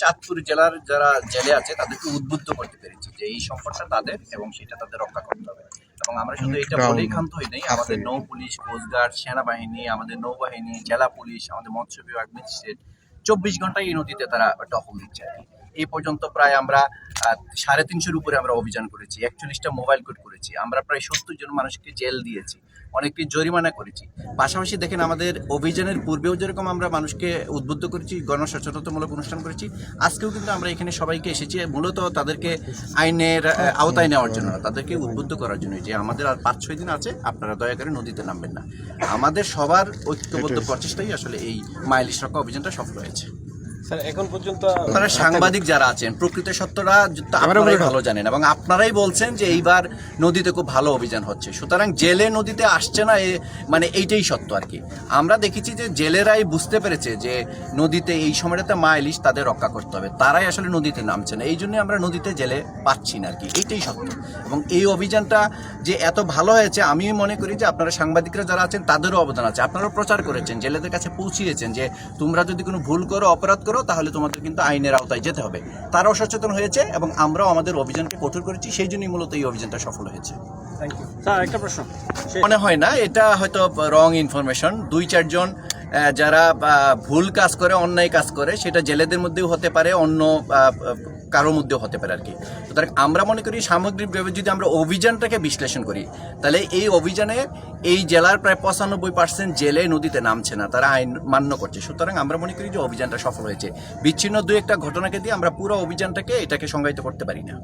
চাঁদপুর জেলার যারা জেলে আছে তাদেরকে উদ্বুদ্ধ করতে পেরেছি যে এই সম্পদটা তাদের এবং সেটা তাদের রক্ষা করতে হবে। এবং আমরা শুধু এটা বলেই ক্ষান্ত হই নাই, আমাদের নৌ পুলিশ, কোস্টগার্ড, সেনাবাহিনী, আমাদের নৌবাহিনী, জেলা পুলিশ, আমাদের মৎস্য বিভাগ, ম্যাজিস্ট্রেট 24 ঘন্টায় এই নদীতে তারা টহল দিচ্ছে আর কি। এই পর্যন্ত প্রায় আমরা 350-এর উপরে আমরা অভিযান করেছি, 41টা মোবাইল কোড করেছি, আমরা প্রায় 70 জন মানুষকে জেল দিয়েছি, অনেককে জরিমানা করেছি। পাশাপাশি দেখেন আমাদের অভিযানের পূর্বেও যেরকম আমরা মানুষকে উদ্বুদ্ধ করেছি, গণসচেতনতামূলক অনুষ্ঠান করেছি, আজকেও কিন্তু আমরা এখানে সবাইকে এসেছি মূলত তাদেরকে আইনের আওতায় নেওয়ার জন্য, তাদেরকে উদ্বুদ্ধ করার জন্য যে আমাদের আর 5-6 দিন আছে, আপনারা দয়া করে নদীতে নামবেন না। আমাদের সবার ঐক্যবদ্ধ প্রচেষ্টাই আসলে এই মাইলিশ রক্ষা অভিযানটা সফল হয়েছে। স্যার এখন পর্যন্ত আপনারা সাংবাদিক যারা আছেন প্রকৃত সত্যটা আপনারাই ভালো জানেন এবং আপনারাই বলছেন যে এইবার নদীতে খুব ভালো অভিযান হচ্ছে, সুতরাং জেলে নদীতে আসছে না মানে এইটাই সত্য আর কি। আমরা দেখেছি যে জেলেরাই বুঝতে পেরেছে যে নদীতে এই সময়টাতে মা ইলিশ তাদের রক্ষা করতে হবে, তারাই আসলে নদীতে নামছে না, এই জন্য আমরা নদীতে জেলে পাচ্ছি না আর কি, এইটাই সত্য। এবং এই অভিযানটা যে এত ভালো হয়েছে আমি মনে করি যে আপনারা সাংবাদিকরা যারা আছেন তাদেরও অবদান আছে। আপনারাও প্রচার করেছেন, জেলেদের কাছে পৌঁছিয়েছেন যে তোমরা যদি কোনো ভুল করো, অপরাধ করো, তাহলে তোমাদের কিন্তু আইনের আওতায় যেতে হবে। তারাও সচেতন হয়েছে এবং আমরাও আমাদের অভিযানকে কঠোর করেছি, সেই জন্যই মূলত এই অভিযানটা সফল হয়েছে। স্যার একটা প্রশ্ন, মনে হয় না এটা হয়তো রং ইনফরমেশন, 2-4 জন যারা ভুল কাজ করে, অন্যায় কাজ করে, সেটা জেলেদের মধ্যেও হতে পারে, অন্য কারোর মধ্যেও হতে পারে আর কি। সুতরাং আমরা মনে করি সামগ্রিকভাবে যদি আমরা অভিযানটাকে বিশ্লেষণ করি তাহলে এই অভিযানে এই জেলার প্রায় 95% জেলে নদীতে নামছে না, তারা আইন মান্য করছে। সুতরাং আমরা মনে করি যে অভিযানটা সফল হয়েছে। বিচ্ছিন্ন 2-1টা ঘটনাকে দিয়ে আমরা পুরো অভিযানটাকে এটাকে সংজ্ঞায়িত করতে পারি না।